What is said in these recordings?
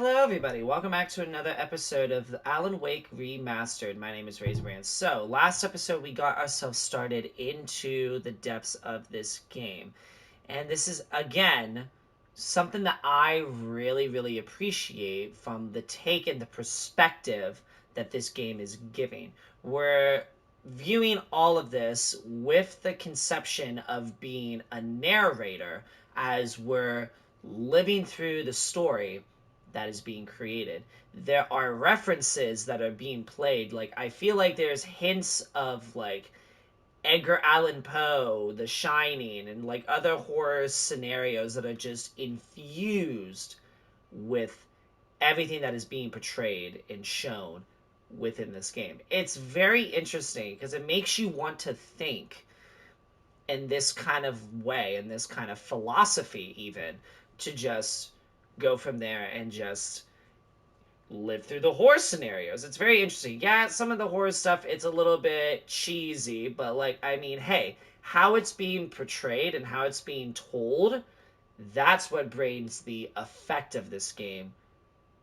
Hello, everybody. Welcome back to another episode of the Alan Wake Remastered. My name is RaisinBran. So, last episode we got ourselves started into the depths of this game. And this is, again, something that I really appreciate from the take and the perspective that this game is giving. We're viewing all of this with the conception of being a narrator as we're living through the story that is being created. There are references that are being played. Like, I feel like there's hints of, like, Edgar Allan Poe, The Shining, and, like, other horror scenarios that are just infused with everything that is being portrayed and shown within this game. It's very interesting because it makes you want to think in this kind of way, in this kind of philosophy, even, to just go from there and just live through the horror scenarios. It's very interesting. Yeah, some of the horror stuff, it's a little bit cheesy, but, like, I mean, hey, how it's being portrayed and how it's being told, that's what brings the effect of this game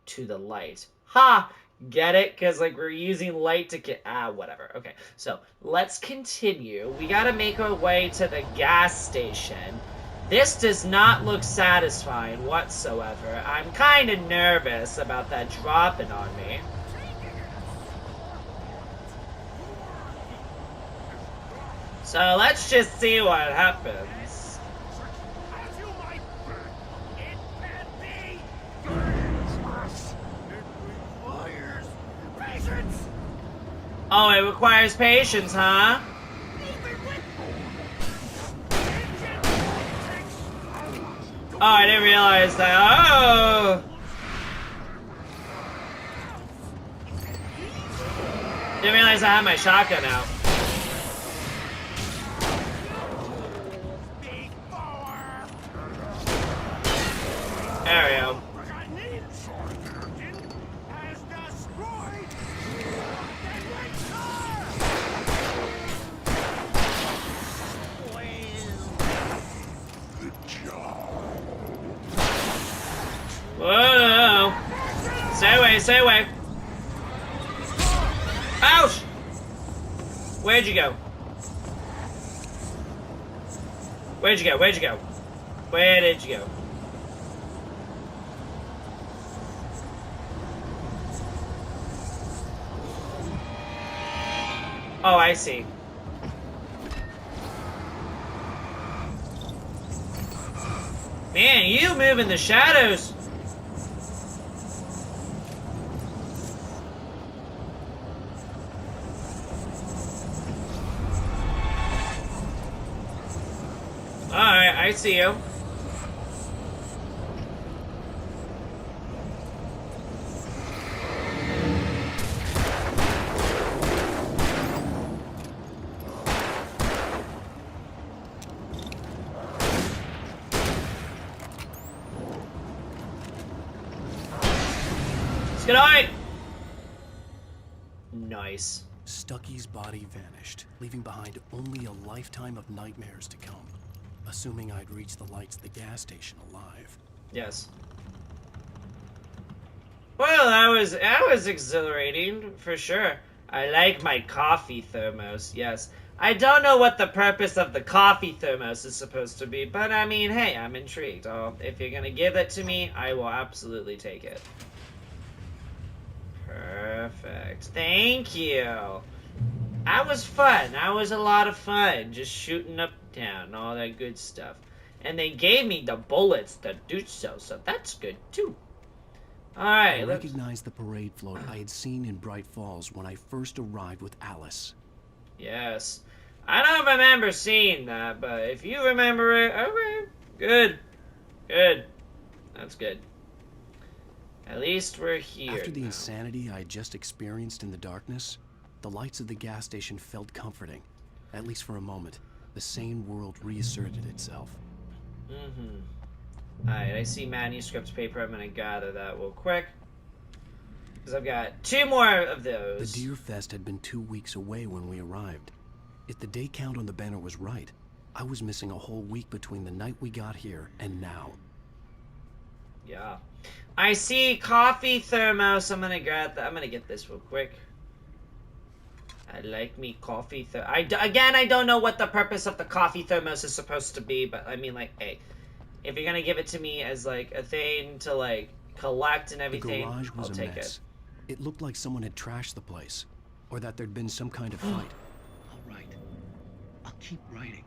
to the light. Ha! Get it? Because, like, we're using light to get... whatever. Okay, so let's continue. We gotta make our way to the gas station. This does not look satisfying whatsoever. I'm kind of nervous about that dropping on me. So let's just see what happens. Oh, it requires patience, huh? Oh, I didn't realize that. Oh! Didn't realize I had my shotgun out. There we go. Whoa! Stay away, stay away. Ouch! Where'd you go? Where'd you go? Where'd you go? Where did you go? Oh, I see. Man, you move in the shadows. Alright, I see you. Good night. Nice. Stucky's body vanished, leaving behind only a lifetime of nightmares to come. Assuming I'd reach the lights of the gas station alive. Yes. Well, that was exhilarating, for sure. I like my coffee thermos, yes. I don't know what the purpose of the coffee thermos is supposed to be, but I mean, hey, I'm intrigued. If you're gonna give it to me, I will absolutely take it. Perfect. Thank you. That was fun. That was a lot of fun. Just shooting up down and all that good stuff. And they gave me the bullets to do so that's good too. Alright, I recognized the parade float I had seen in Bright Falls when I first arrived with Alice. Yes. I don't remember seeing that, but if you remember it, okay. Good. Good. That's good. At least we're here After the now. insanity I had just experienced in the darkness, the lights of the gas station felt comforting. At least for a moment. The sane world reasserted itself. Alright, I see manuscript paper. I'm gonna gather that real quick. Because I've got 2 more of those. The Deer Fest had been 2 weeks away when we arrived. If the day count on the banner was right, I was missing a whole week between the night we got here and now. Yeah. I see coffee thermos. I'm gonna grab that. I'm gonna get this real quick. I like me coffee again, I don't know what the purpose of the coffee thermos is supposed to be, but I mean, like, hey, if you're gonna give it to me as, like, a thing to, like, collect and everything, The garage was I'll a take mess. It looked like someone had trashed the place, or that there'd been some kind of fight. I'll write. I'll keep writing.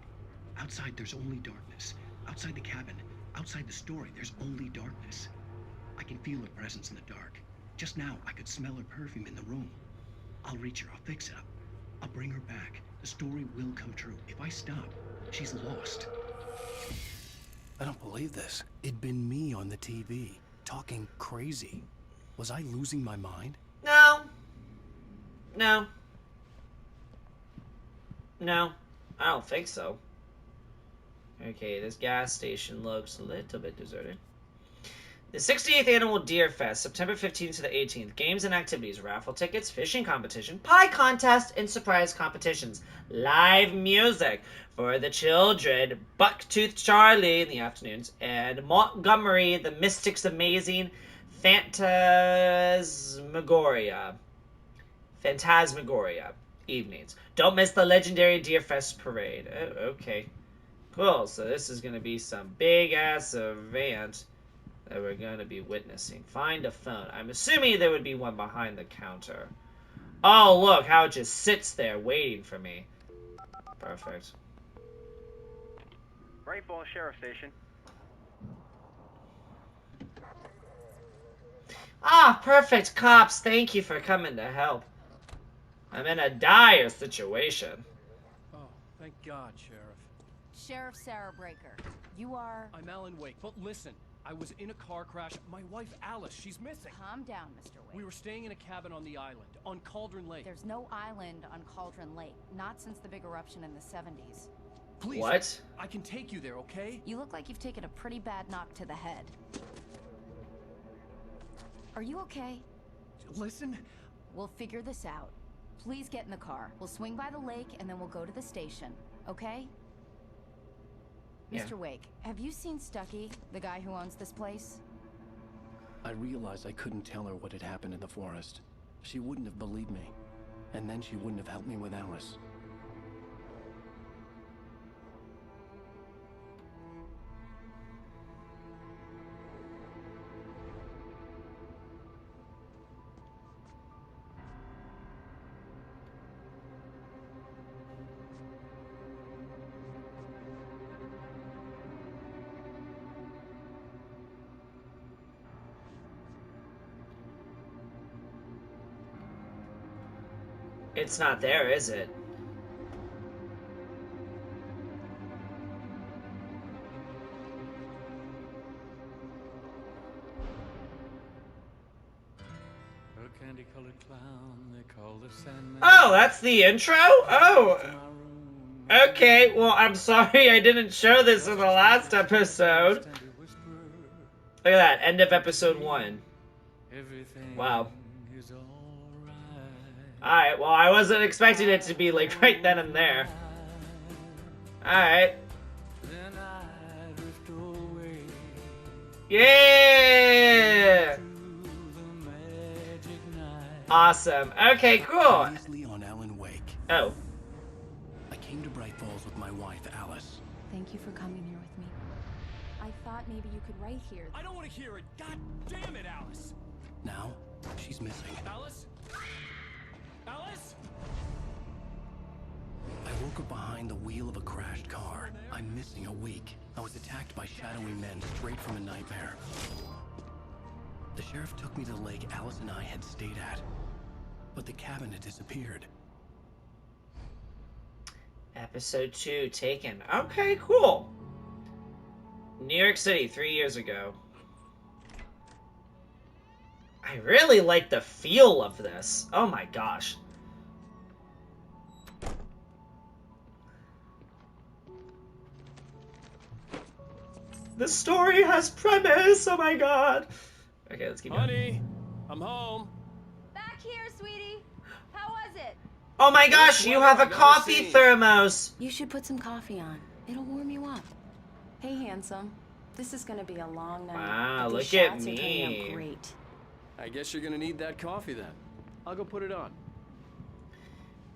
Outside, there's only darkness. Outside the cabin, outside the story, there's only darkness. I can feel her presence in the dark. Just now, I could smell her perfume in the room. I'll reach her. I'll fix it up. I'll bring her back. The story will come true. If I stop, she's lost. I don't believe this. It'd been me on the TV, talking crazy. Was I losing my mind? No. No. No. I don't think so. Okay, this gas station looks a little bit deserted. The 68th Annual Deer Fest, September 15th to the 18th. Games and activities, raffle tickets, fishing competition, pie contest, and surprise competitions. Live music for the children, Bucktooth Charlie in the afternoons, and Montgomery, the Mystics Amazing Phantasmagoria evenings. Don't miss the legendary Deer Fest parade. Oh, okay. Cool, so this is going to be some big-ass event that we're going to be witnessing. Find a phone. I'm assuming there would be one behind the counter. Oh, look, how it just sits there waiting for me. Perfect. Bright Falls Sheriff Station. Ah, perfect, cops. Thank you for coming to help. I'm in a dire situation. Oh, thank God, Sheriff. Sheriff Sarah Breaker, you are... I'm Alan Wake, but listen. I was in a car crash. My wife, Alice, she's missing. Calm down, Mr. Wake. We were staying in a cabin on the island, on Cauldron Lake. There's no island on Cauldron Lake, not since the big eruption in the 70s. Please, What? I can take you there, okay? You look like you've taken a pretty bad knock to the head. Are you okay? Listen. We'll figure this out. Please get in the car. We'll swing by the lake and then we'll go to the station, okay? Yeah. Mr. Wake, have you seen Stucky, the guy who owns this place? I realized I couldn't tell her what had happened in the forest. She wouldn't have believed me. And then she wouldn't have helped me with Alice. It's not there, is it? A candy-colored clown they call the Sandman. Oh, that's the intro? Oh. Okay, well, I'm sorry I didn't show this in the last episode. Look at that, end of episode 1. Wow. Alright, well, I wasn't expecting it to be, like, right then and there. Alright. Yeah! Awesome. Okay, cool. Previously on Alan Wake. Oh. I came to Bright Falls with my wife, Alice. Thank you for coming here with me. I thought maybe you could write here. I don't want to hear it. God damn it, Alice. Now, she's missing. Alice? Alice? I woke up behind the wheel of a crashed car. I'm missing a week. I was attacked by shadowy men straight from a nightmare. The sheriff took me to the lake Alice and I had stayed at. But the cabin had disappeared. Episode 2 taken. Okay, cool. New York City, 3 years ago. I really like the feel of this. Oh my gosh. The story has premise. Oh my god. Okay, let's keep going. Honey, I'm home. Back here, sweetie. How was it? Oh my gosh, you have a coffee thermos. You should put some coffee on. It'll warm you up. Hey, handsome. This is gonna be a long night. Wow, but these look at shots are turning me. out great. I guess you're gonna need that coffee then. I'll go put it on.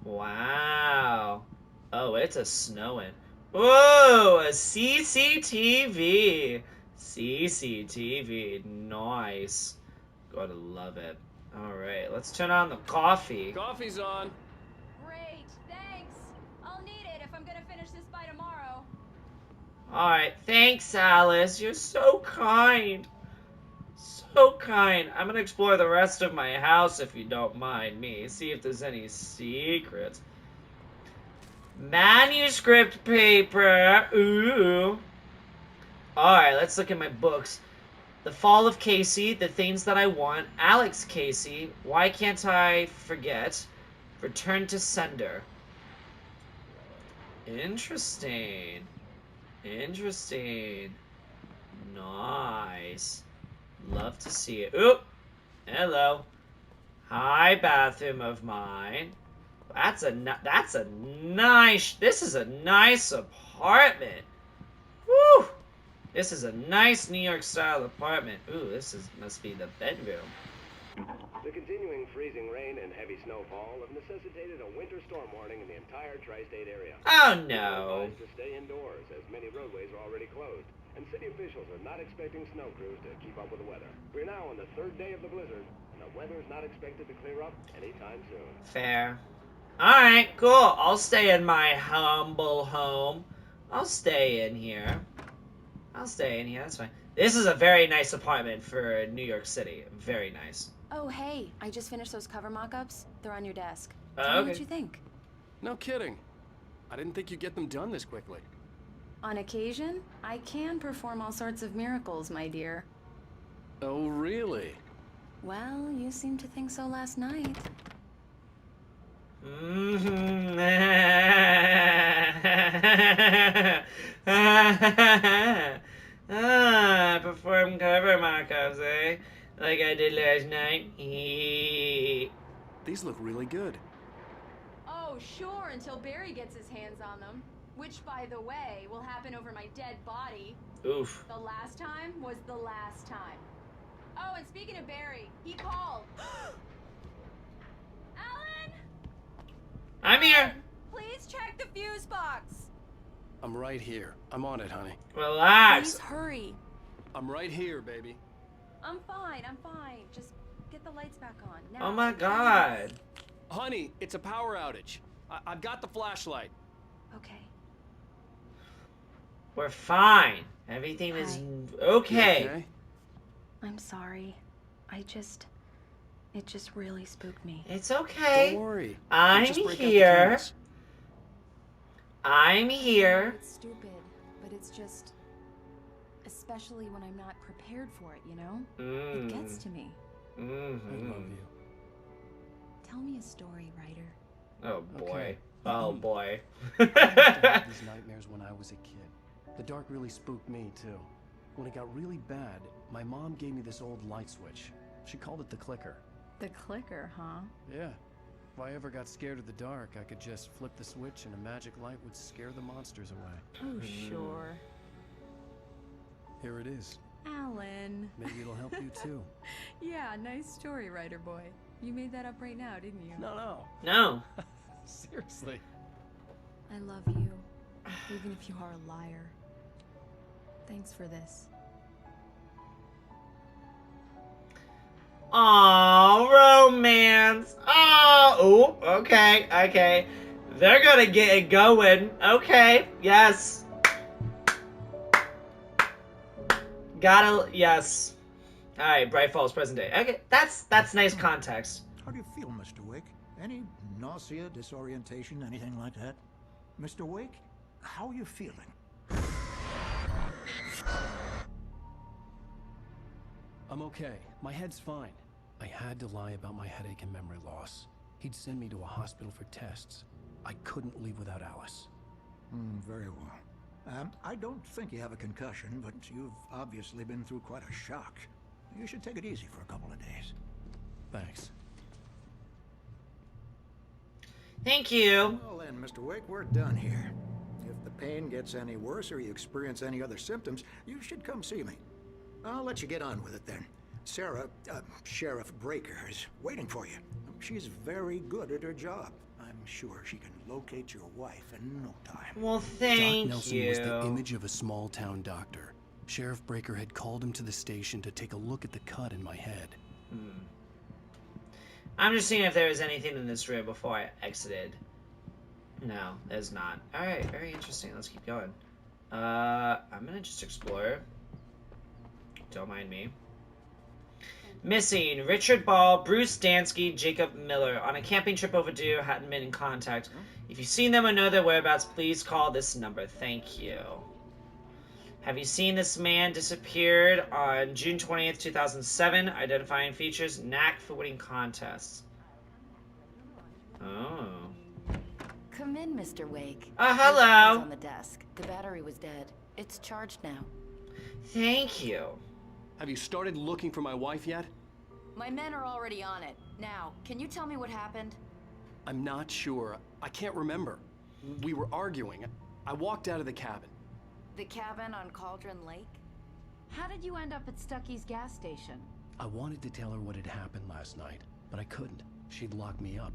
Wow. Oh, it's a snowing. Whoa, a CCTV. CCTV. Nice. Gotta love it. Alright, let's turn on the coffee. Coffee's on. Great, thanks. I'll need it if I'm gonna finish this by tomorrow. Alright, thanks, Alice. You're so kind. So kind. I'm gonna explore the rest of my house if you don't mind me. See if there's any secrets. Manuscript paper. Ooh. Alright, let's look at my books. The Fall of Casey, The Things That I Want, Alex Casey, Why Can't I Forget, Return to Sender. Interesting. Interesting. Nice. Love to see it. Oop! Hello. Hi, bathroom of mine. That's a nice. This is a nice apartment. Woo! This is a nice New York style apartment. Ooh, must be the bedroom. The continuing freezing rain and heavy snowfall have necessitated a winter storm warning in the entire tri-state area. Oh People are no. advised to stay indoors as many roadways are already closed, and city officials are not expecting snow crews to keep up with the weather. We're now on the third day of the blizzard, and the weather is not expected to clear up anytime soon. Fair. Alright, cool. I'll stay in my humble home. I'll stay in here. That's fine. This is a very nice apartment for New York City. Very nice. Oh, hey, I just finished those cover mock-ups. They're on your desk. Oh, Tell me okay. what you think. No kidding. I didn't think you'd get them done this quickly. On occasion, I can perform all sorts of miracles, my dear. Oh, really? Well, you seemed to think so last night. I performed cover mock-ups, eh? Like I did last night. These look really good. Oh, sure, until Barry gets his hands on them. Which, by the way, will happen over my dead body. Oof. The last time was the last time. Oh, and speaking of Barry, he called. Alan! I'm here. Alan, please check the fuse box. I'm right here. I'm on it, honey. Relax. Please hurry. I'm right here, baby. I'm fine. Just get the lights back on. Now, Oh my god. Honey, it's a power outage. I've got the flashlight. Okay. We're fine. Everything is okay. You okay? I'm sorry. It just really spooked me. It's okay. Don't worry. I'm We'll just break out the here. candles. I'm here. It's stupid, but it's just... Especially when I'm not prepared for it, you know? It gets to me. I love you. Tell me a story, writer. Oh boy. Okay. Oh boy. I used to have these nightmares when I was a kid. The dark really spooked me, too. When it got really bad, my mom gave me this old light switch. She called it the clicker. The clicker, huh? Yeah. If I ever got scared of the dark, I could just flip the switch and a magic light would scare the monsters away. Oh, sure. Here it is. Alan. Maybe it'll help you, too. Yeah, nice story, writer boy. You made that up right now, didn't you? No. No. Seriously. I love you, even if you are a liar. Thanks for this. Aw, romance. Oh, okay. They're gonna get it going. Okay, yes. Yes. Alright, Bright Falls, present day. Okay, that's nice context. How do you feel, Mr. Wake? Any nausea, disorientation, anything like that? Mr. Wake, how are you feeling? I'm okay. My head's fine. I had to lie about my headache and memory loss. He'd send me to a hospital for tests. I couldn't leave without Alice. Very well. I don't think you have a concussion, but you've obviously been through quite a shock. You should take it easy for a couple of days. Thanks. Thank you. Well then, Mr. Wake, we're done here. If the pain gets any worse or you experience any other symptoms, you should come see me. I'll let you get on with it then. Sarah, Sheriff Breaker, is waiting for you. She's very good at her job. I'm sure she can locate your wife in no time. Well, Doc thank Nelson you. was the image of a small-town doctor. Sheriff Breaker had called him to the station to take a look at the cut in my head. I'm just seeing if there was anything in this room before I exited. No, there's not. Alright, very interesting. Let's keep going. I'm gonna just explore. Don't mind me. Missing Richard Ball, Bruce Dansky, Jacob Miller. On a camping trip overdue, hadn't been in contact. If you've seen them or know their whereabouts, please call this number. Thank you. Have you seen this man? Disappeared on June 20th, 2007. Identifying features, knack for winning contests. Oh. Come in, Mr. Wake. Hello. Your phone's on the desk. The battery was dead. It's charged now. Thank you. Have you started looking for my wife yet? My men are already on it. Now, can you tell me what happened? I'm not sure. I can't remember. We were arguing. I walked out of the cabin. The cabin on Cauldron Lake? How did you end up at Stucky's gas station? I wanted to tell her what had happened last night, but I couldn't. She'd locked me up.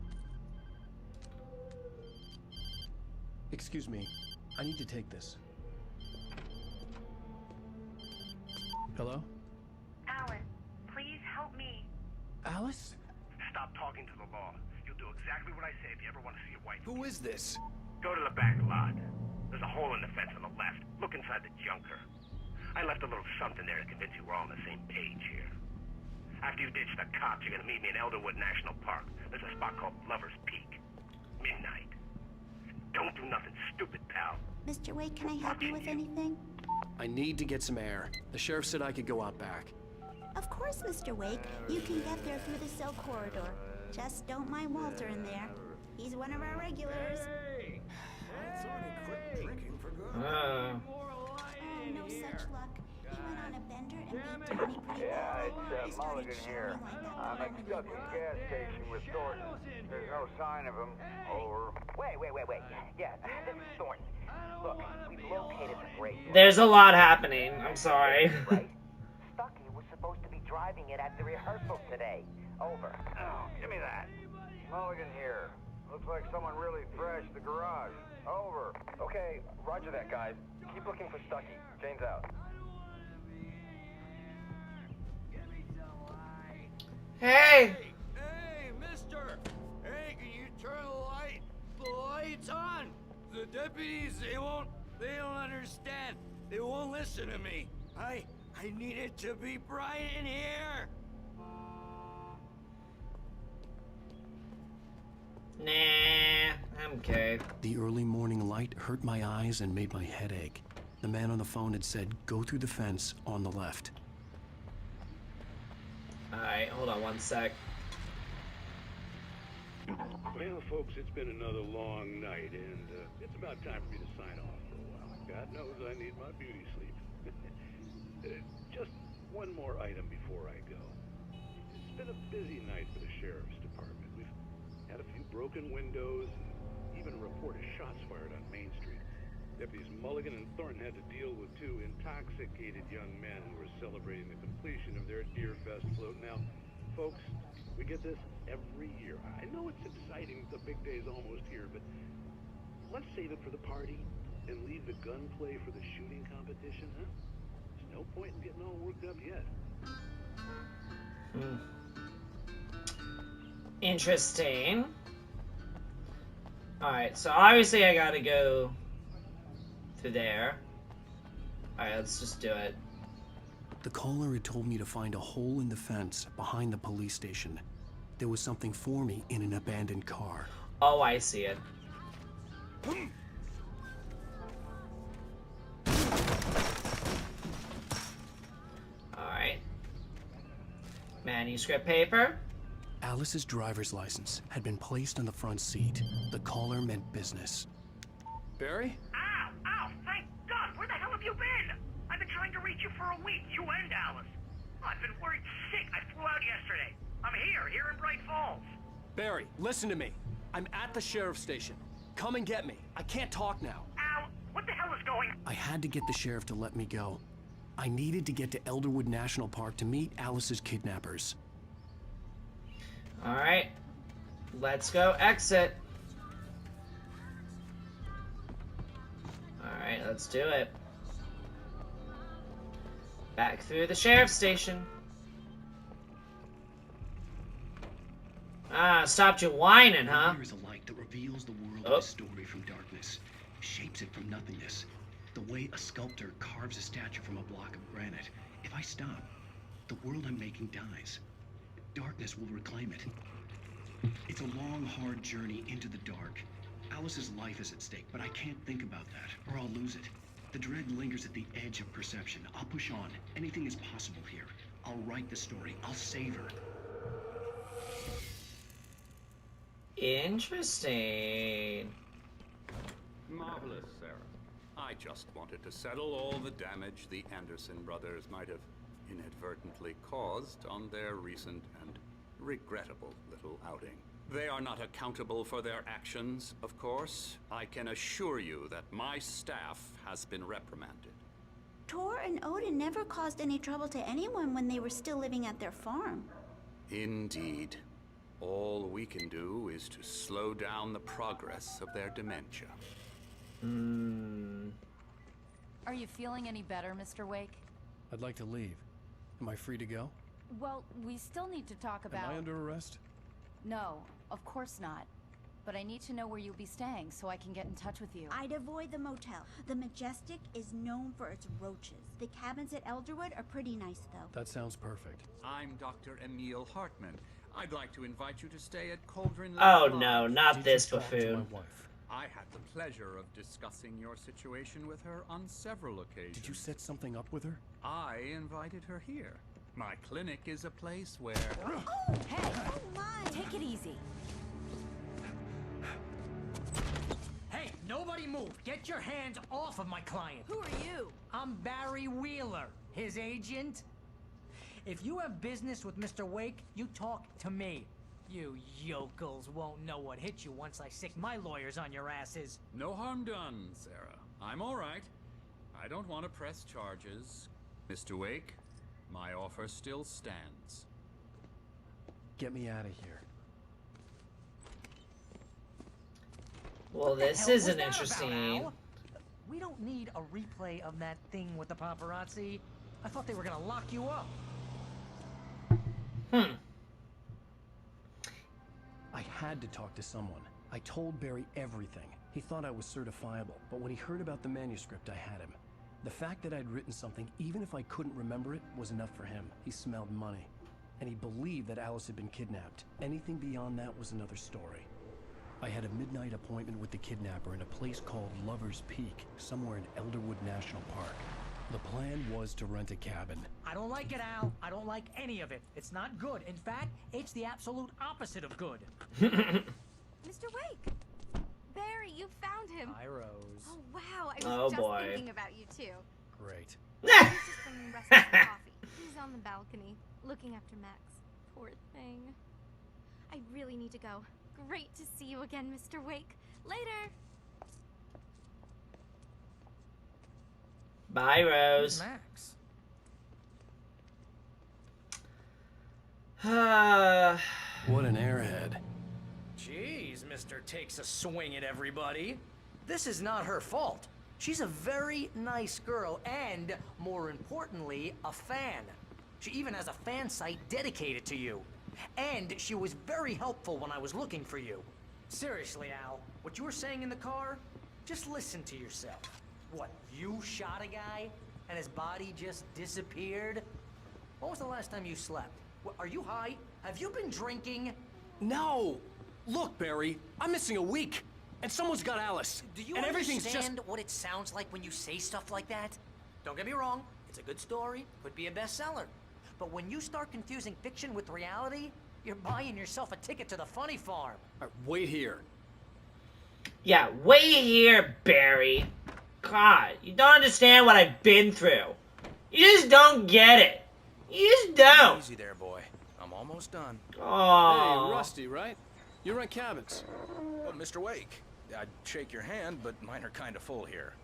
Excuse me. I need to take this. Hello? Alan, please help me. Alice? Stop talking to the law. You'll do exactly what I say if you ever want to see your wife. Who is this? Go to the back lot. There's a hole in the fence on the left. Look inside the junker. I left a little something there to convince you we're all on the same page here. After you ditch the cops, you're gonna meet me in Elderwood National Park. There's a spot called Lover's Peak. Midnight. Don't do nothing stupid, pal. Mr. Wake, can I help you with anything? I need to get some air. The sheriff said I could go out back. Of course, Mr. Wake. You can get there through the cell corridor. Just don't mind Walter in there. He's one of our regulars. I thought he quit drinking for good. Oh, no such luck. He went on a bender and beat Tony pretty well. It's Mulligan here. I'm at Stucky's gas station with Thornton. There's no sign of him. Over. Wait. Yeah, this is Thornton. Look, we've located the grave. There's a lot happening. I'm sorry. Right? Stucky was supposed to be driving it at the rehearsal today. Over. Oh, give me that. Mulligan here. Looks like someone really thrashed the garage. Over. Okay, roger that, guys. Keep looking for Stucky. Jane's out. Hey! Hey, mister! Hey, can you turn the lights on? The deputies, they don't understand. They won't listen to me. I need it to be bright in here. Nah, I'm okay. The early morning light hurt my eyes and made my head ache. The man on the phone had said, go through the fence on the left. Alright, hold on one sec. Well, folks, it's been another long night, and it's about time for me to sign off for a while. God knows I need my beauty sleep. Just one more item before I go. It's been a busy night for the sheriff's department. We've had a few broken windows, and even a report of shots fired on Main Street. Deputies Mulligan and Thornton had to deal with two intoxicated young men who were celebrating the completion of their Deer Fest float. Now, folks, we get this every year. I know it's exciting, the big day's almost here, but let's save it for the party and leave the gunplay for the shooting competition, huh? There's no point in getting all worked up yet. Interesting. Alright, so obviously I gotta go through there. Alright, let's just do it. The caller had told me to find a hole in the fence behind the police station. There was something for me in an abandoned car. Oh, I see it. Alright. Manuscript paper. Alice's driver's license had been placed on the front seat. The caller meant business. Barry? Ow! Thank God! Where the hell have you been? I've been trying to reach you for a week, you and Alice. I've been worried sick. I flew out yesterday. I'm here in Bright Falls. Barry, listen to me. I'm at the sheriff's station. Come and get me. I can't talk now. Al, What the hell is going on? I had to get the sheriff to let me go. I needed to get to Elderwood National Park to meet Alice's kidnappers. Alright. Let's go exit. Alright, let's do it. Back through the sheriff's station. Ah, stopped you whining, huh? There is a light that reveals the world Oh. of his story from darkness, shapes it from nothingness. The way a sculptor carves a statue from a block of granite. If I stop, the world I'm making dies. Darkness will reclaim it. It's a long, hard journey into the dark. Alice's life is at stake, but I can't think about that, or I'll lose it. The dread lingers at the edge of perception. I'll push on. Anything is possible here. I'll write the story. I'll save her. Interesting. Marvelous, Sarah. I just wanted to settle all the damage the Anderson brothers might have inadvertently caused on their recent and regrettable little outing. They are not accountable for their actions, of course. I can assure you that my staff has been reprimanded. Tor and Odin never caused any trouble to anyone when they were still living at their farm. Indeed. All we can do is to slow down the progress of their dementia. Are you feeling any better, Mr. Wake? I'd like to leave. Am I free to go? Well, we still need to talk about... Am I under arrest? No, of course not. But I need to know where you'll be staying so I can get in touch with you. I'd avoid the motel. The Majestic is known for its roaches. The cabins at Elderwood are pretty nice, though. That sounds perfect. I'm Dr. Emil Hartman. I'd like to invite you to stay at Cauldron Lake Oh Lodge. no, not this buffoon. I had the pleasure of discussing your situation with her on several occasions. Did you set something up with her? I invited her here. My clinic is a place where... Oh, hey! Oh my! Take it easy. Hey, nobody move! Get your hands off of my client! Who are you? I'm Barry Wheeler, his agent. If you have business with Mr. Wake, you talk to me. You yokels won't know what hit you once I sick my lawyers on your asses. No harm done, Sarah. I'm all right. I don't want to press charges. Mr. Wake, my offer still stands. Get me out of here. Well, this hell is was an that interesting... about, Al? We don't need a replay of that thing with the paparazzi. I thought they were gonna lock you up. I had to talk to someone. I told Barry everything. He thought I was certifiable, but when he heard about the manuscript, I had him. The fact that I'd written something, even if I couldn't remember it, was enough for him. He smelled money. And he believed that Alice had been kidnapped. Anything beyond that was another story. I had a midnight appointment with the kidnapper in a place called Lover's Peak, somewhere in Elderwood National Park. The plan was to rent a cabin. I don't like it, Al. I don't like any of it. It's not good. In fact, it's the absolute opposite of good. Mr. Wake! Barry, you found him. Hi, Rose. Oh, wow. I was Oh, just boy. thinking about you, too. Great. He's just bringing Rusty some coffee. He's on the balcony, looking after Max. Poor thing. I really need to go. Great to see you again, Mr. Wake. Later! Bye, Rose. Max. What an airhead. Jeez, Mr. Takes a swing at everybody. This is not her fault. She's a very nice girl and, more importantly, a fan. She even has a fan site dedicated to you. And she was very helpful when I was looking for you. Seriously, Al, what you were saying in the car? Just listen to yourself. What, you shot a guy and his body just disappeared? When was the last time you slept? What, are you high? Have you been drinking? No! Look, Barry, I'm missing a week. And someone's got Alice. Do you and everything's understand what it sounds like when you say stuff like that? Don't get me wrong, it's a good story, could be a bestseller. But when you start confusing fiction with reality, you're buying yourself a ticket to the funny farm. Wait here. Yeah, wait here, Barry. God, you don't understand what I've been through. You just don't get it. You just don't. Easy there, boy. I'm almost done. Aww. Hey, Rusty, right? You rent cabins. Oh, Mr. Wake. I'd shake your hand, but mine are kind of full here.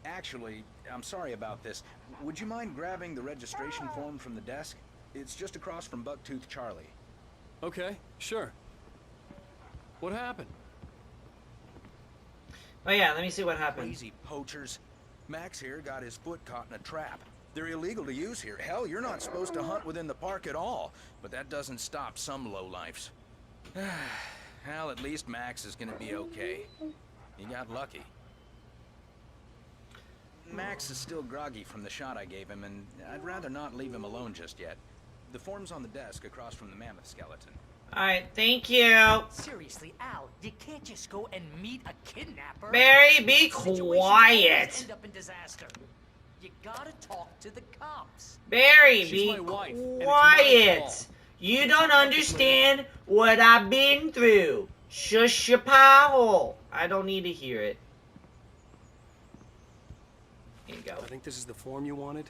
Actually, I'm sorry about this. Would you mind grabbing the registration form from the desk? It's just across from Bucktooth Charlie. Okay, sure. What happened? Oh yeah, let me see what happened. Crazy poachers. Max here got his foot caught in a trap. They're illegal to use here. Hell, you're not supposed to hunt within the park at all. But that doesn't stop some lowlifes. Well, at least Max is gonna be okay. He got lucky. Max is still groggy from the shot I gave him, and I'd rather not leave him alone just yet. The form's on the desk across from the mammoth skeleton. Alright, thank you. Seriously, Al, you can't just go and meet a kidnapper. Barry, be quiet. End up in disaster. You gotta talk to the cops. Barry, She's be my wife, and it's my quiet. fault. You don't understand what I've been through. Shush your pal. I don't need to hear it. Here you go. I think this is the form you wanted.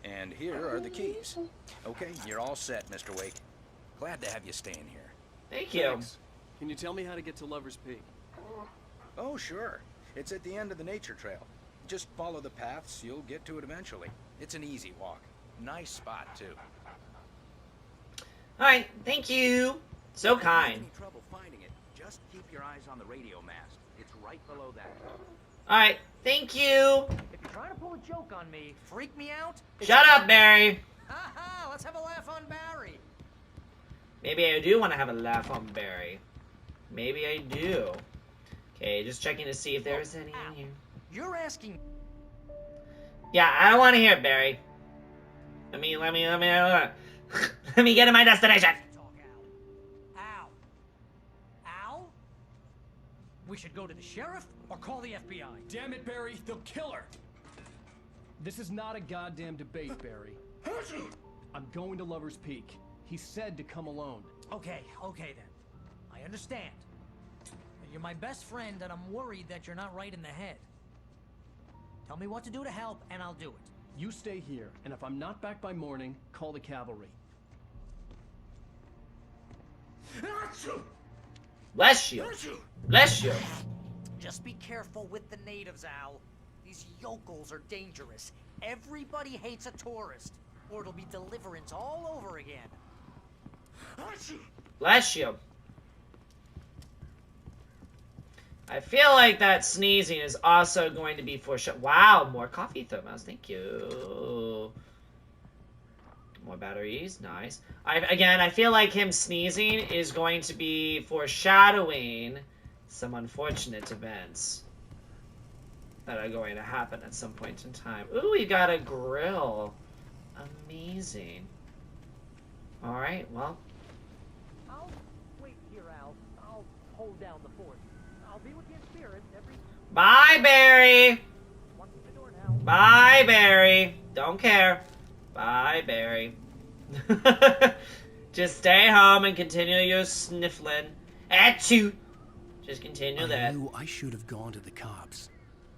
And here are the keys. Okay, you're all set, Mr. Wake. Glad to have you staying here. Thank you. Thanks. Can you tell me how to get to Lover's Peak? Oh, sure. It's at the end of the nature trail. Just follow the paths, you'll get to it eventually. It's an easy walk. Nice spot, too. Alright, thank you. So kind. Any trouble finding it, just keep your eyes on the radio mast. It's right below that. Alright, thank you. If you're trying to pull a joke on me, freak me out. Shut up, Barry. Haha, let's have a laugh on Barry. Maybe I do want to have a laugh on Barry. Maybe I do. Okay, just checking to see if there's any in here. You're asking. Yeah, I don't want to hear it, Barry. Let me let me get to my destination. Al. Al? We should go to the sheriff or call the FBI. Damn it, Barry, they'll kill her. This is not a goddamn debate, Barry. I'm going to Lover's Peak. He said to come alone. Okay then. I understand. You're my best friend, and I'm worried that you're not right in the head. Tell me what to do to help, and I'll do it. You stay here, and if I'm not back by morning, call the cavalry. Bless you. Bless you. Just be careful with the natives, Al. These yokels are dangerous. Everybody hates a tourist, or it'll be deliverance all over again. Bless you. I feel like that sneezing is also going to be for sure. Wow, more coffee thermos. Thank you. More batteries. Nice. I feel like him sneezing is going to be foreshadowing some unfortunate events that are going to happen at some point in time. Ooh, we got a grill. Amazing. Alright, well. I'll wait here, Al. I'll hold down the fort. I'll be with you in spirit every... Bye, Barry! Bye, Barry! Don't care. Bye, Barry. Just stay home and continue your sniffling. Achoo! Just continue that. I knew I should have gone to the cops.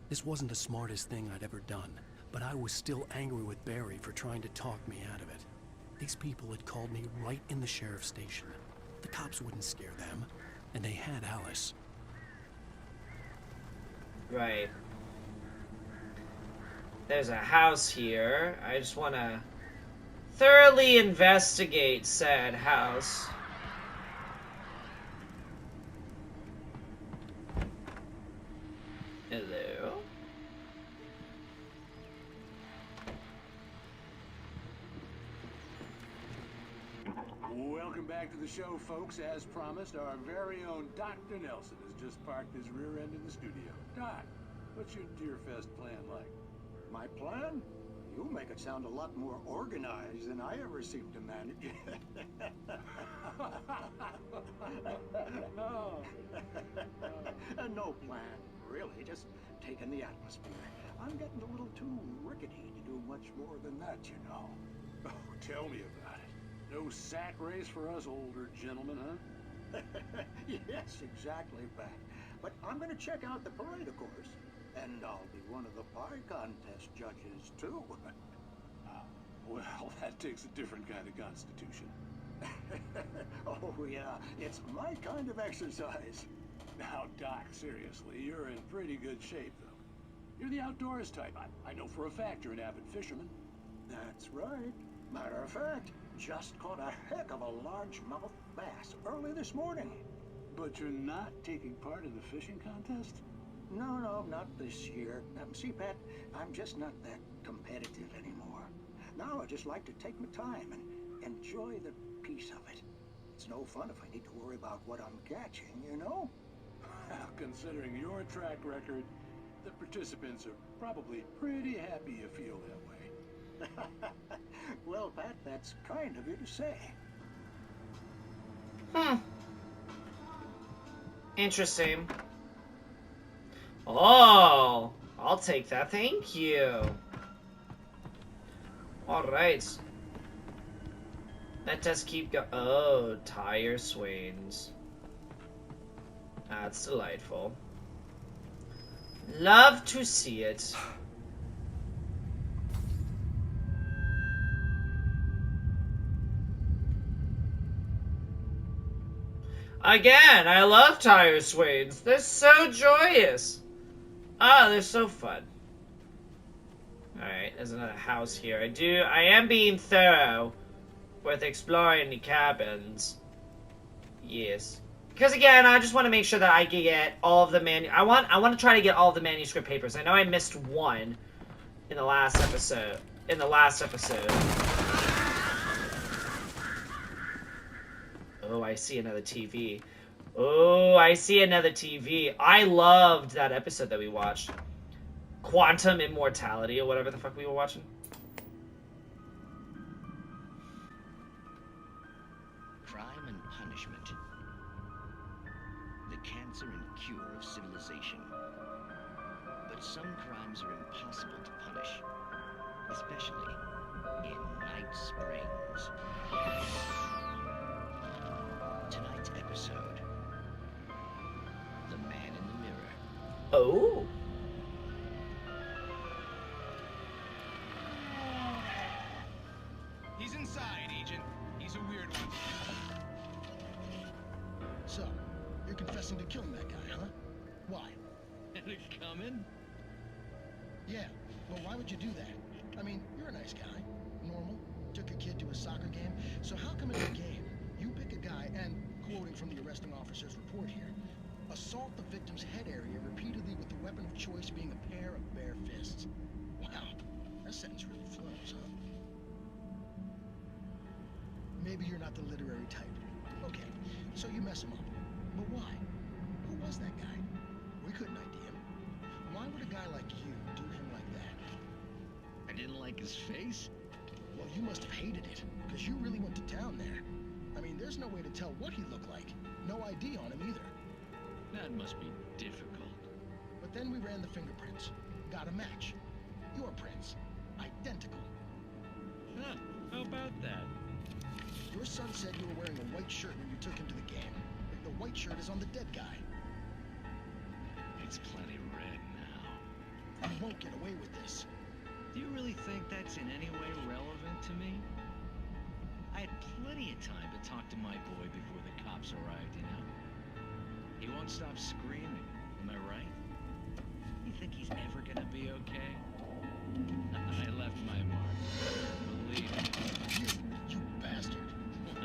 This wasn't the smartest thing I'd ever done, but I was still angry with Barry for trying to talk me out of it. These people had called me right in the sheriff's station. The cops wouldn't scare them, and they had Alice. Right. There's a house here. I just want to thoroughly investigate said house. Hello? Welcome back to the show, folks. As promised, our very own Dr. Nelson has just parked his rear end in the studio. Doc, what's your Deerfest plan like? My plan? You make it sound a lot more organized than I ever seem to manage. No plan, really. Just taking the atmosphere. I'm getting a little too rickety to do much more than that, you know. Oh, tell me about it. No sack race for us older gentlemen, huh? Yes, exactly, Pat. But I'm going to check out the parade, of course. And I'll be one of the pie contest judges, too. Well, that takes a different kind of constitution. Oh, yeah. It's my kind of exercise. Now, Doc, seriously, you're in pretty good shape, though. You're the outdoors type. I know for a fact you're an avid fisherman. That's right. Matter of fact, just caught a heck of a largemouth bass early this morning. But you're not taking part in the fishing contest? No, not this year. See, Pat, I'm just not that competitive anymore. Now I just like to take my time and enjoy the peace of it. It's no fun if I need to worry about what I'm catching, you know? Considering your track record, the participants are probably pretty happy you feel that way. Well, Pat, that's kind of you to say. Interesting. Oh, I'll take that. Thank you. All right. That does keep going. Oh, tire swings. That's delightful. Love to see it. Again, I love tire swings. They're so joyous. Ah, they're so fun. Alright, there's another house here. I am being thorough with exploring the cabins. Yes. Because again, I just want to make sure that I can get all of the I want to try to get all of the manuscript papers. I know I missed one in the last episode. Oh, I see another TV. I loved that episode that we watched. Quantum Immortality, or whatever the fuck we were watching. Crime and punishment. The cancer and cure of civilization. But some crimes are impossible to punish. Especially in Night Springs. Tonight's episode. The Man in the Mirror. Oh. He's inside, Agent. He's a weird one. So, you're confessing to killing that guy, huh? Why? Had it coming? Yeah, well, why would you do that? I mean, you're a nice guy. Normal. Took a kid to a soccer game. So how come in the game, you pick a guy and, quoting from the arresting officer's report here, assault the victim's head area repeatedly with the weapon of choice being a pair of bare fists? Wow, that sentence really flows, huh? Maybe you're not the literary type. Okay, so you mess him up. But why? Who was that guy? We couldn't ID him. Why would a guy like you do him like that? I didn't like his face? Well, you must have hated it, because you really went to town there. I mean, there's no way to tell what he looked like. No ID on him either. That must be difficult. But then we ran the fingerprints. Got a match. Your prints. Identical. Huh, how about that? Your son said you were wearing a white shirt when you took him to the game. The white shirt is on the dead guy. It's plenty red now. You won't get away with this. Do you really think that's in any way relevant to me? I had plenty of time to talk to my boy before the cops arrived, you know? He won't stop screaming, am I right? You think he's ever gonna be okay? I left my mark. Believe me. You bastard. What?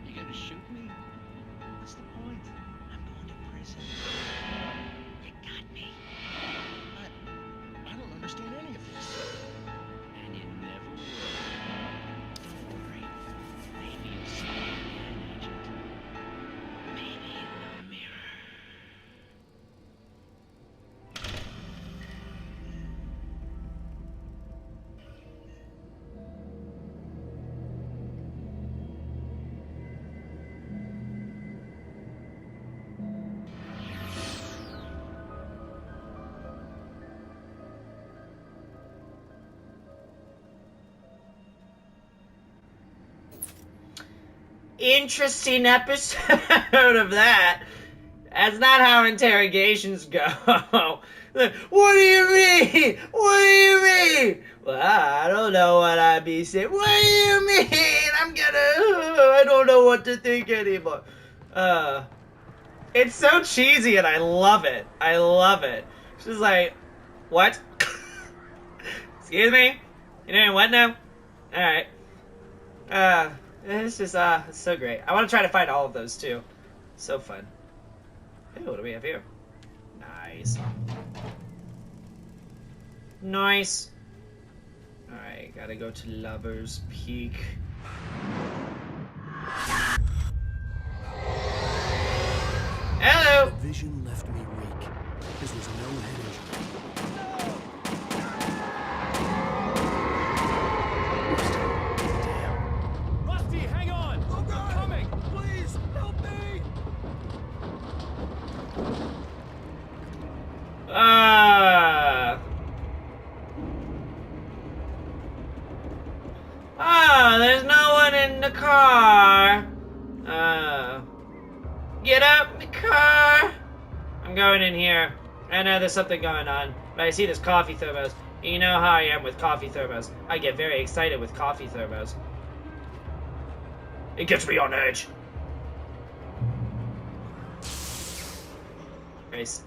You gonna shoot me? What's the point? I'm going to prison. You got me. I don't understand any of this. And you never will. Don't worry. Maybe you'll see me again, Agent. Maybe in the mirror. Interesting episode of that. That's not how interrogations go. What do you mean? What do you mean? Well, I don't know what I be saying. What do you mean? I don't know what to think anymore. It's so cheesy and I love it. I love it. She's like, What? Excuse me? You're doing what now? Alright. It's just, it's so great. I want to try to find all of those, too. So fun. Hey, what do we have here? Nice. Nice. Alright, gotta go to Lover's Peak. Hello! The vision left me weak. This was no head injury. Rusty, hang on! Oh, God! I'm coming! Please, help me! There's no one in the car. Get out the car. I'm going in here. I know there's something going on, but I see this coffee thermos. You know how I am with coffee thermos. I get very excited with coffee thermos. It gets me on edge.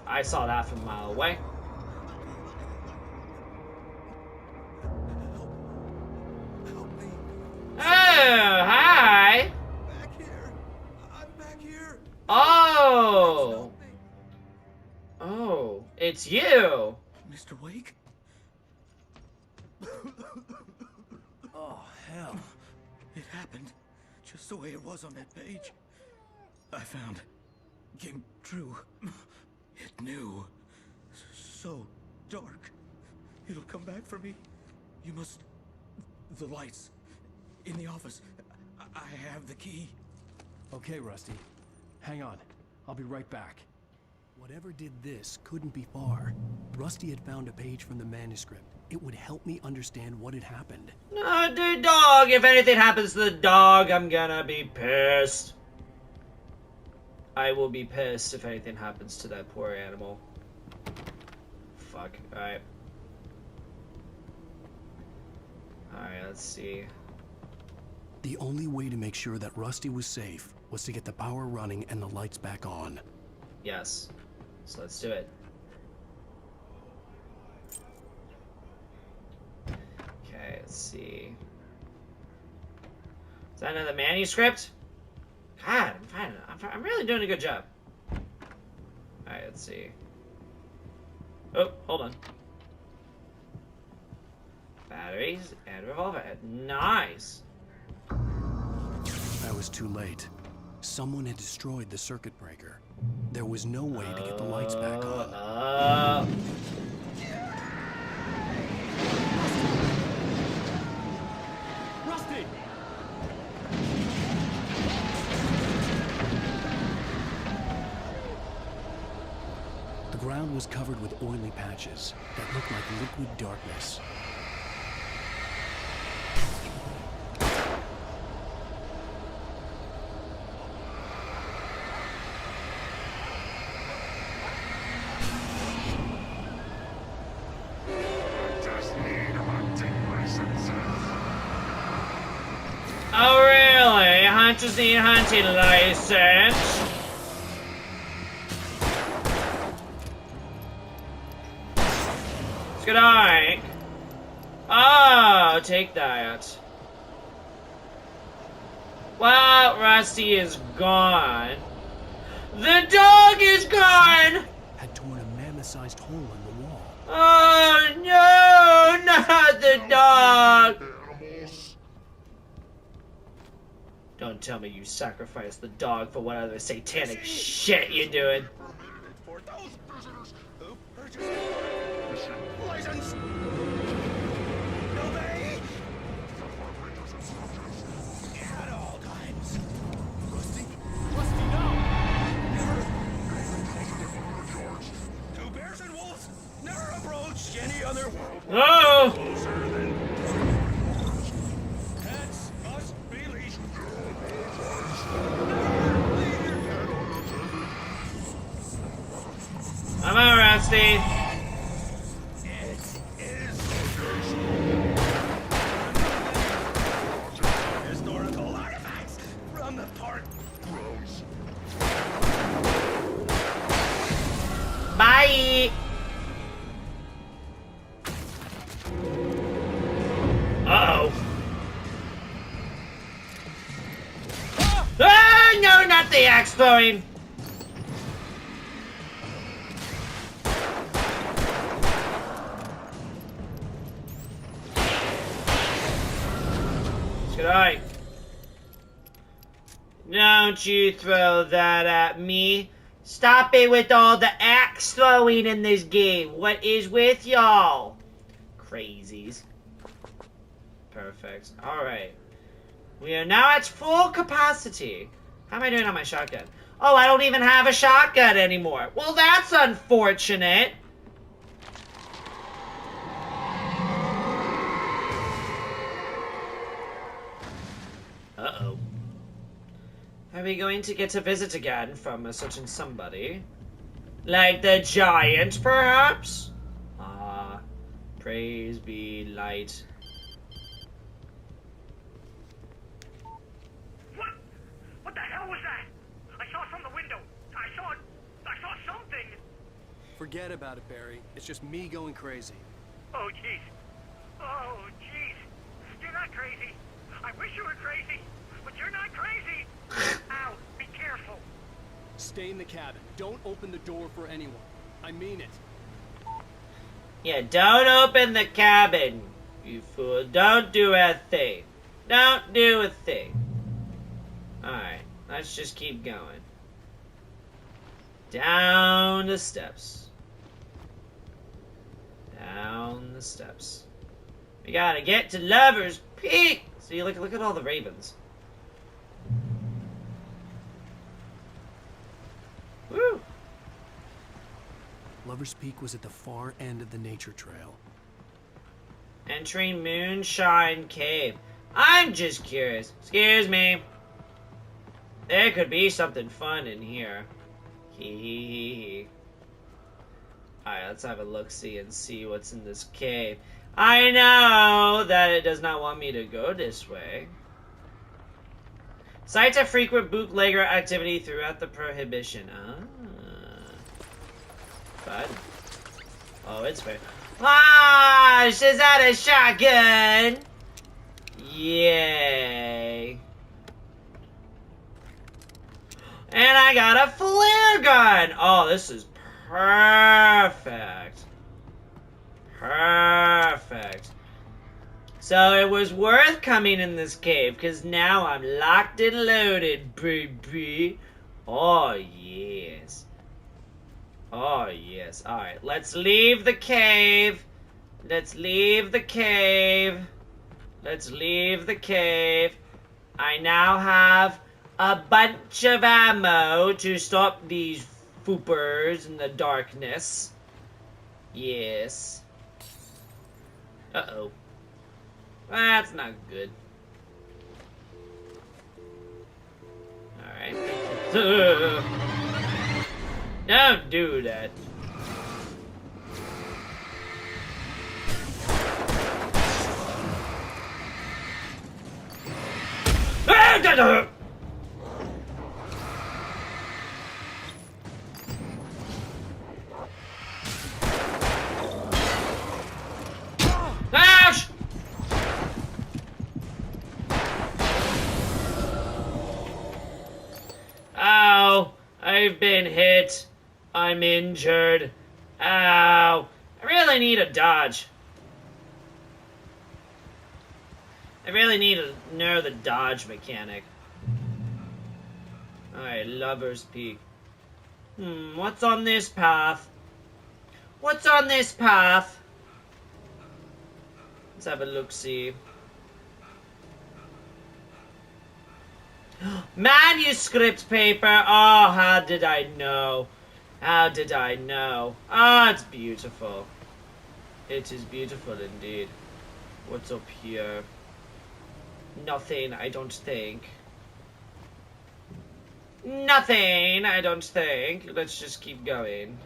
I saw that from a mile away. Oh, hi. Back here. I'm back here. Oh. Oh, it's you. Mr. Wake? Oh, hell. It happened just the way it was on that page. I found. Came true. It knew. So dark. It'll come back for me. You must... The lights. In the office. I have the key. Okay, Rusty. Hang on. I'll be right back. Whatever did this couldn't be far. Rusty had found a page from the manuscript. It would help me understand what had happened. The dog. If anything happens to the dog, I'm gonna be pissed. I will be pissed if anything happens to that poor animal. Fuck. Alright. Alright, let's see. The only way to make sure that Rusty was safe was to get the power running and the lights back on. Yes. So let's do it. Okay, let's see. Is that another manuscript? God, I'm really doing a good job. Alright, let's see. Oh, hold on. Batteries and revolver head. Nice. I was too late. Someone had destroyed the circuit breaker. There was no way to get the lights back on. Rusty! The ground was covered with oily patches that looked like liquid darkness. Oh really? Hunters need hunting license? Good eye. Oh, take that. Well, Rusty is gone. The dog is gone! Had torn a mammoth-sized hole in the wall. Oh no, not the dog! Don't tell me you sacrificed the dog for what other satanic shit you're doing. For those visitors who purchased license. Obey. At all times. Rusty. Rusty, no! Two bears and wolves never approached any other. Oh! Closer than. Cats must be leashed. Come on, Rusty. Historical artifacts from the park. Bye. axe throwing. Good eye. Don't you throw that at me. Stop it with all the axe throwing in this game. What is with y'all? Crazies. Perfect. Alright. We are now at full capacity. How am I doing on my shotgun? Oh, I don't even have a shotgun anymore. Well, that's unfortunate. Uh-oh. Are we going to get a visit again from a certain somebody? Like the giant, perhaps? Ah, praise be light. What the hell was that? I saw it from the window. I saw something. Forget about it, Barry. It's just me going crazy. Oh, jeez. Oh, jeez. You're not crazy. I wish you were crazy, but you're not crazy. Ow, be careful. Stay in the cabin. Don't open the door for anyone. I mean it. Yeah, don't open the cabin, you fool. Don't do a thing. Don't do a thing. Alright, let's just keep going. Down the steps. Down the steps. We gotta get to Lover's Peak! See, look at all the ravens. Woo! Lover's Peak was at the far end of the nature trail. Entering Moonshine Cave. I'm just curious. Excuse me. There could be something fun in here. Hee hee hee hee. Alright, let's have a look-see and see what's in this cave. I know that it does not want me to go this way. Sites of frequent bootlegger activity throughout the Prohibition. Ah. Fun. Oh, it's fair. Ah! She's out a shotgun! Yay. And I got a flare gun! Oh, this is perfect. Perfect. So it was worth coming in this cave, because now I'm locked and loaded, baby. Oh, yes. Oh, yes. Alright, let's leave the cave. Let's leave the cave. Let's leave the cave. I now have a bunch of ammo to stop these foopers in the darkness. Yes. Uh-oh. That's not good. Alright. Don't do that. Ouch! Ow! I've been hit. I'm injured. Ow! I really need a dodge. I really need to know the dodge mechanic. Alright, Lover's Peak. What's on this path? What's on this path? Let's have a look-see. Manuscript paper! Oh, how did I know? How did I know? Ah, it's beautiful. It is beautiful indeed. What's up here? Nothing, I don't think. Nothing, I don't think. Let's just keep going.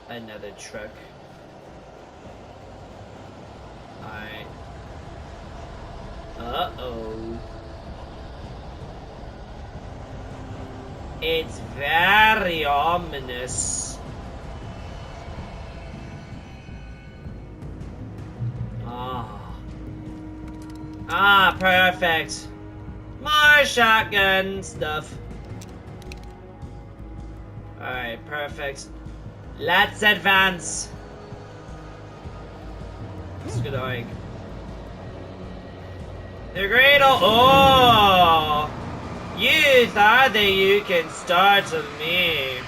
Another truck. Alright. Uh-oh. It's very ominous. Ah. Ah, perfect. More shotgun stuff. Alright, perfect. Let's advance. It's good going. The great old... Oh! You thought that you can startle me.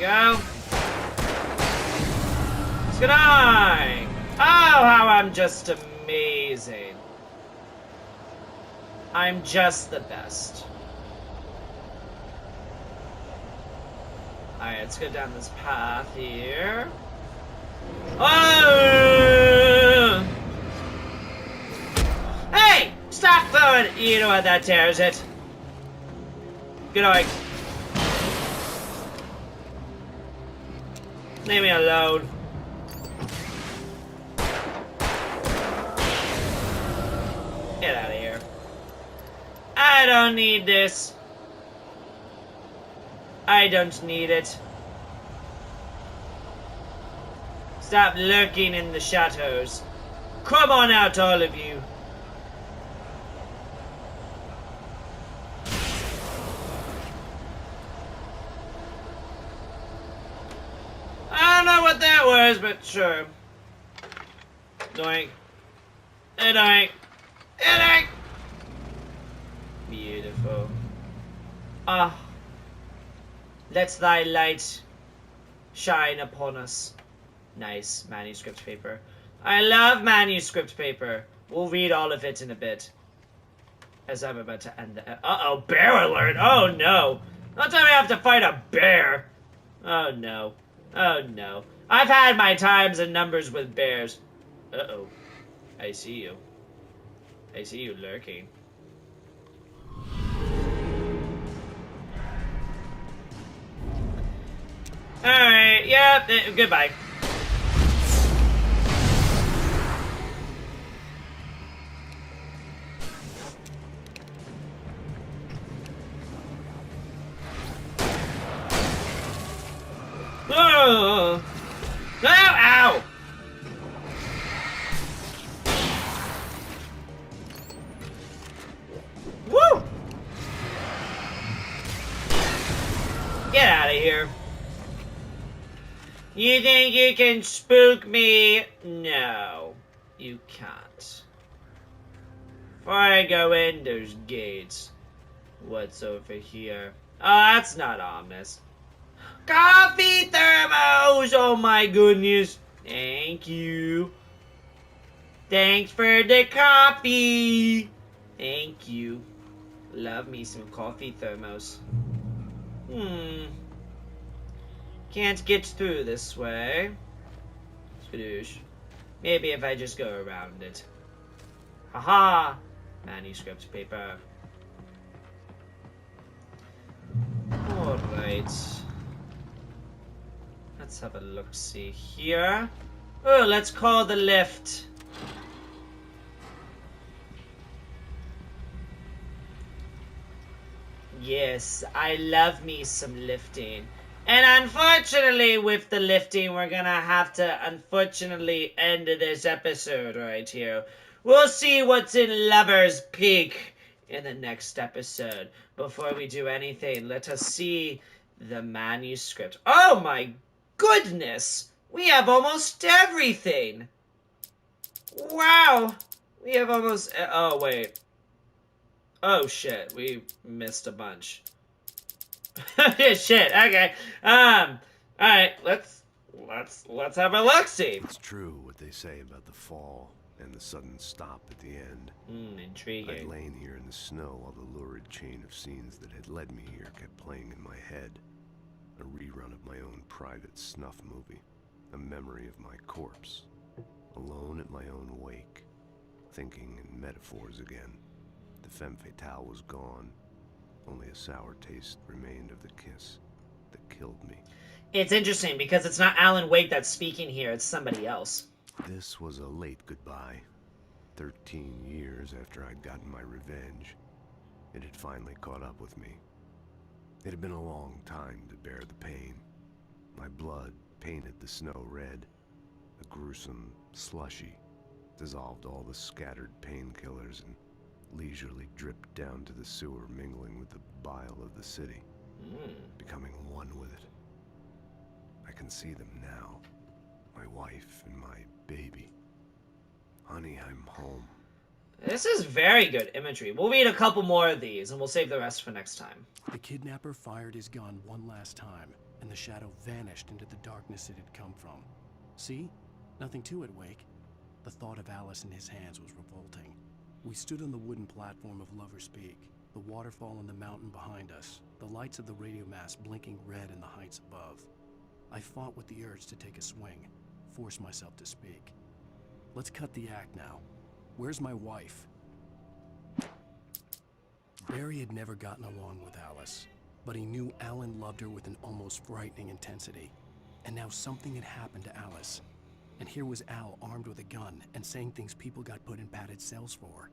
Go. What's going on? Oh, how I'm just amazing. I'm just the best. Alright, let's go down this path here. Oh! Hey! Stop throwing it! You know what, that tears it. Good on. Leave me alone. Get out of here. I don't need this. I don't need it. Stop lurking in the shadows. Come on out, all of you. I don't know what that was, but sure. Doink. Doink. Doink. Beautiful. Ah. Let thy light shine upon us. Nice manuscript paper. I love manuscript paper. We'll read all of it in a bit. As I'm about to end the... Uh-oh, bear alert! Oh no! Don't tell me I have to fight a bear! Oh no. Oh no. I've had my times and numbers with bears. Uh-oh. I see you. I see you lurking. Alright, yeah, goodbye. Oh! Ow! Ow! Woo! Get out of here. You think you can spook me? No, you can't. Before I go in, there's gates. What's over here? Oh, that's not ominous. Coffee thermos! Oh my goodness. Thank you. Thanks for the coffee. Thank you. Love me some coffee thermos. Can't get through this way. Skadoosh. Maybe if I just go around it. Haha! Manuscript paper. Alright. Let's have a look-see here. Oh, let's call the lift. Yes, I love me some lifting. And unfortunately, with the lifting, we're gonna have to, unfortunately, end this episode right here. We'll see what's in Lover's Peak in the next episode. Before we do anything, let us see the manuscript. Oh my goodness! We have almost everything! Wow! We have almost... Oh, wait. Oh, shit. We missed a bunch. Shit, okay. Alright, let's have a look-see. It's true what they say about the fall and the sudden stop at the end. Intriguing. I'd lain here in the snow while the lurid chain of scenes that had led me here kept playing in my head. A rerun of my own private snuff movie. A memory of my corpse. Alone at my own wake. Thinking in metaphors again. The femme fatale was gone. Only a sour taste remained of the kiss that killed me. It's interesting because it's not Alan Wake that's speaking here, it's somebody else. This was a late goodbye. 13 years after I'd gotten my revenge, it had finally caught up with me. It had been a long time to bear the pain. My blood painted the snow red. A gruesome slushy dissolved all the scattered painkillers and leisurely dripped down to the sewer, mingling with the bile of the city, becoming one with it. I can see them now, my wife and my baby. Honey, I'm home. This is very good imagery. We'll read a couple more of these, and we'll save the rest for next time. The kidnapper fired his gun one last time, and the shadow vanished into the darkness it had come from. See? Nothing to it, Wake. The thought of Alice in his hands was revolting. We stood on the wooden platform of Lover's Peak, the waterfall on the mountain behind us, the lights of the radio mast blinking red in the heights above. I fought with the urge to take a swing, force myself to speak. Let's cut the act now. Where's my wife? Barry had never gotten along with Alice, but he knew Alan loved her with an almost frightening intensity. And now something had happened to Alice. And here was Al armed with a gun and saying things people got put in padded cells for.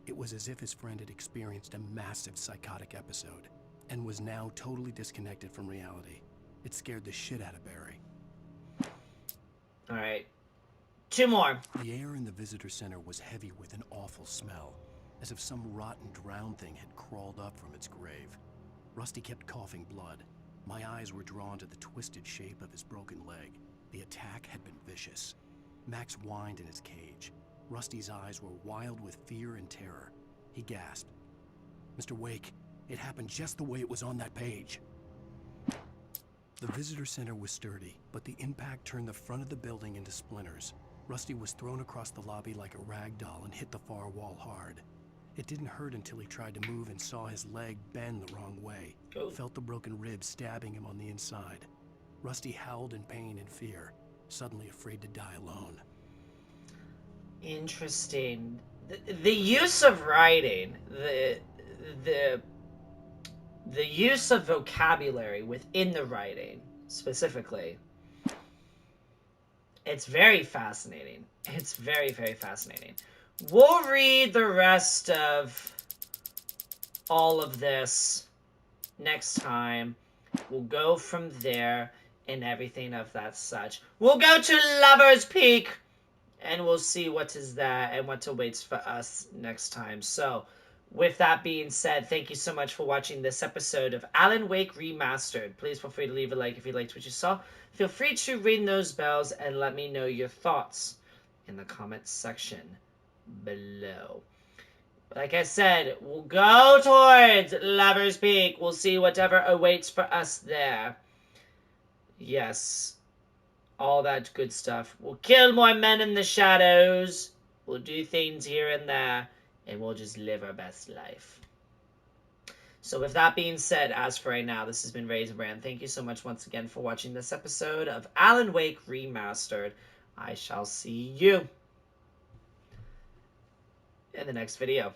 It was as if his friend had experienced a massive psychotic episode and was now totally disconnected from reality. It scared the shit out of Barry. All right. 2 more. The air in the visitor center was heavy with an awful smell, as if some rotten drowned thing had crawled up from its grave. Rusty kept coughing blood. My eyes were drawn to the twisted shape of his broken leg. The attack had been vicious. Max whined in his cage. Rusty's eyes were wild with fear and terror. He gasped. Mr. Wake, it happened just the way it was on that page. The visitor center was sturdy, but the impact turned the front of the building into splinters. Rusty was thrown across the lobby like a rag doll and hit the far wall hard. It didn't hurt until he tried to move and saw his leg bend the wrong way. Felt the broken ribs stabbing him on the inside. Rusty howled in pain and fear, suddenly afraid to die alone. Interesting. The use of writing, the use of vocabulary within the writing, specifically, it's very fascinating. It's very, very fascinating. We'll read the rest of all of this next time. We'll go from there and everything of that such. We'll go to Lover's Peak, and we'll see what is that and what awaits for us next time. So, with that being said, thank you so much for watching this episode of Alan Wake Remastered. Please feel free to leave a like if you liked what you saw. Feel free to ring those bells and let me know your thoughts in the comments section below. Like I said, we'll go towards Lover's Peak. We'll see whatever awaits for us there. Yes, all that good stuff. We'll kill more men in the shadows. We'll do things here and there. And we'll just live our best life. So with that being said, as for right now, this has been RaisinBran. Thank you so much once again for watching this episode of Alan Wake Remastered. I shall see you in the next video.